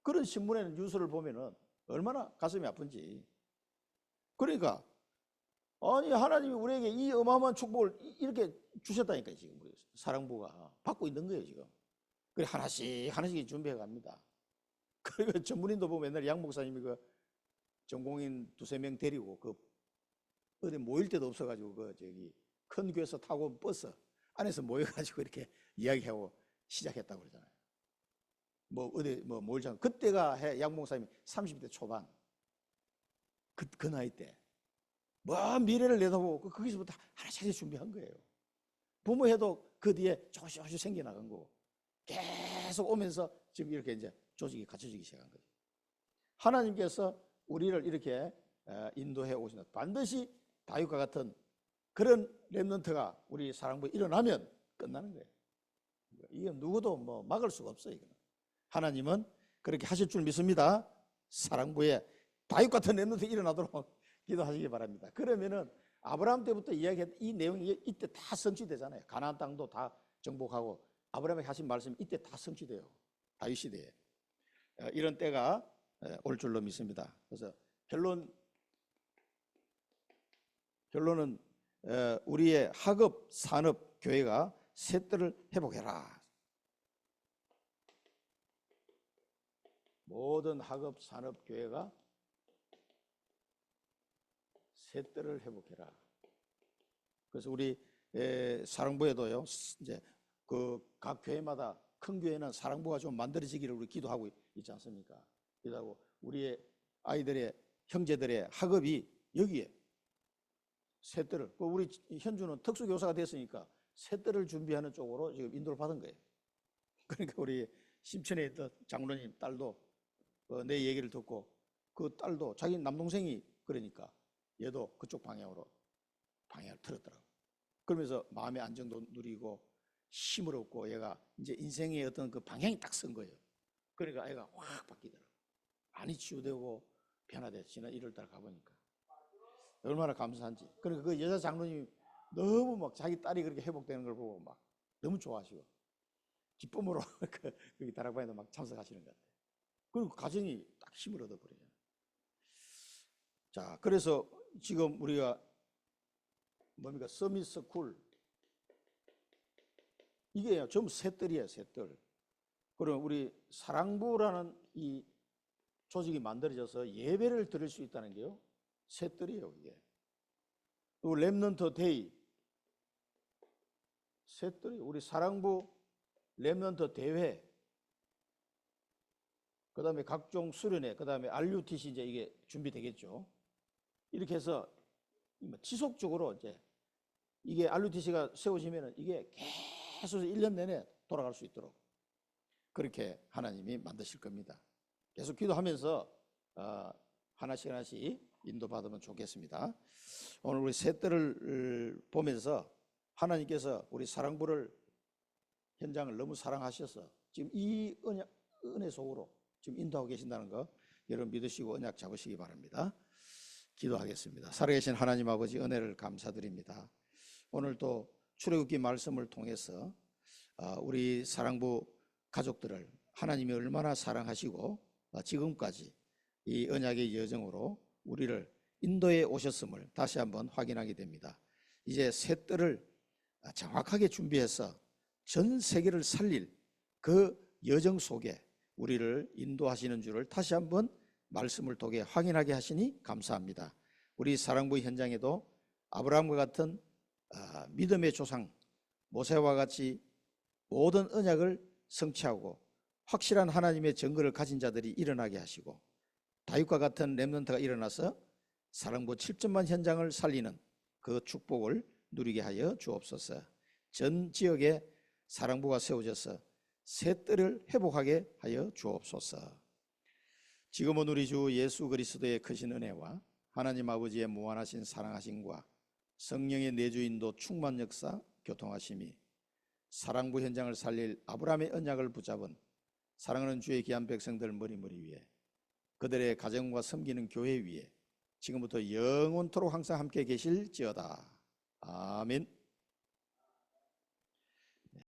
그런 신문에는 뉴스를 보면은 얼마나 가슴이 아픈지. 그러니까 아니 하나님이 우리에게 이 어마어마한 축복을 이렇게 주셨다니까 지금 우리 사랑부가 받고 있는 거예요 지금. 그래 하나씩 준비해 갑니다. 그리고 전문인도 보면 옛날 양 목사님이 그 전공인 2~3명 데리고 그 어디 모일 데도 없어가지고 그 저기 큰 교회에서 타고 온 버스 안에서 모여가지고 이렇게 이야기하고 시작했다고 그러잖아요. 뭐 어디 뭐 모일장 그때가 양 목사님이 30대 초반 그 나이 때 뭐 미래를 내다보고 거기서부터 하나씩 준비한 거예요. 부모해도 그 뒤에 조금씩 생겨나간 거고 계속 오면서 지금 이렇게 이제 조직이 갖춰지기 시작한 거죠. 하나님께서 우리를 이렇게 인도해 오신다. 반드시 다윗과 같은 그런 렘넌트가 우리 사랑부에 일어나면 끝나는 거예요. 이건 누구도 뭐 막을 수가 없어요. 이거는. 하나님은 그렇게 하실 줄 믿습니다. 사랑부에 다윗 같은 렘넌트 일어나도록 기도하시기 바랍니다. 그러면은 아브라함 때부터 이야기했던 이 내용이 이때 다 성취되잖아요. 가나안 땅도 다 정복하고 아브라함에게 하신 말씀이 이때 다 성취돼요. 다윗 시대에 이런 때가 올 줄로 믿습니다. 그래서 결론은 우리의 학업, 산업, 교회가 셋들을 회복해라. 모든 학업, 산업, 교회가 셋들을 회복해라. 그래서 우리 사랑부에도요. 이제 그 각 교회마다 큰 교회는 사랑부가 좀 만들어지기를 우리 기도하고 있지 않습니까? 기도하고 우리의 아이들의 형제들의 학업이 여기에 셋들을, 우리 현주는 특수교사가 됐으니까 셋들을 준비하는 쪽으로 지금 인도를 받은 거예요. 그러니까 우리 심천에 있던 장로님 딸도 내 얘기를 듣고 그 딸도 자기 남동생이 그러니까 얘도 그쪽 방향을 틀었더라고. 그러면서 마음의 안정도 누리고 힘을 얻고 얘가 이제 인생의 어떤 그 방향이 딱 선 거예요. 그러니까 애가 확 바뀌더라고. 많이 치유되고 변화돼서 지난 1월달 가보니까 얼마나 감사한지. 그러니까 그 여자 장로님이 너무 막 자기 딸이 그렇게 회복되는 걸 보고 막 너무 좋아하시고 기쁨으로 그 다락방에도 막 참석하시는 것 같아요. 그리고 가정이 딱 힘을 얻어버려요. 자, 그래서 지금 우리가 뭡니까? 서밋스쿨 이게 전부 셋들이에요, 셋들. 그럼 우리 사랑부라는 이 조직이 만들어져서 예배를 드릴 수 있다는 게요, 셋들이에요, 이게. 또 렘넌트 데이 셋들이 우리 사랑부 렘넌트 대회, 그 다음에 각종 수련회, 그 다음에 RUTC 이제 이게 준비되겠죠. 이렇게 해서 지속적으로 이제 이게 RUTC가 세워지면은 이게 계속 1년 내내 돌아갈 수 있도록 그렇게 하나님이 만드실 겁니다. 계속 기도하면서 하나씩 하나씩 인도받으면 좋겠습니다. 오늘 우리 셋들을 보면서 하나님께서 우리 사랑부를 현장을 너무 사랑하셔서 지금 이 은혜 속으로 지금 인도하고 계신다는 거 여러분 믿으시고 언약 잡으시기 바랍니다. 기도하겠습니다. 살아계신 하나님 아버지, 은혜를 감사드립니다. 오늘 또 출애굽기 말씀을 통해서 우리 사랑부 가족들을 하나님이 얼마나 사랑하시고 지금까지 이 언약의 여정으로 우리를 인도에 오셨음을 다시 한번 확인하게 됩니다. 이제 셋들을 정확하게 준비해서 전 세계를 살릴 그 여정 속에 우리를 인도하시는 줄을 다시 한번 말씀을 통해 확인하게 하시니 감사합니다. 우리 사랑부 현장에도 아브라함과 같은 믿음의 조상 모세와 같이 모든 언약을 성취하고 확실한 하나님의 증거를 가진 자들이 일어나게 하시고 다윗과 같은 렘넌트가 일어나서 사랑부 7천만 현장을 살리는 그 축복을 누리게 하여 주옵소서. 전 지역에 사랑부가 세워져서 셋들을 회복하게 하여 주옵소서. 지금은 우리 주 예수 그리스도의 크신 은혜와 하나님 아버지의 무한하신 사랑하심과 성령의 내주인도 충만 역사 교통하심이 사랑부 현장을 살릴 아브라함의 언약을 붙잡은 사랑하는 주의 귀한 백성들 머리머리 위에, 그들의 가정과 섬기는 교회 위에 지금부터 영원토록 항상 함께 계실지어다. 아멘.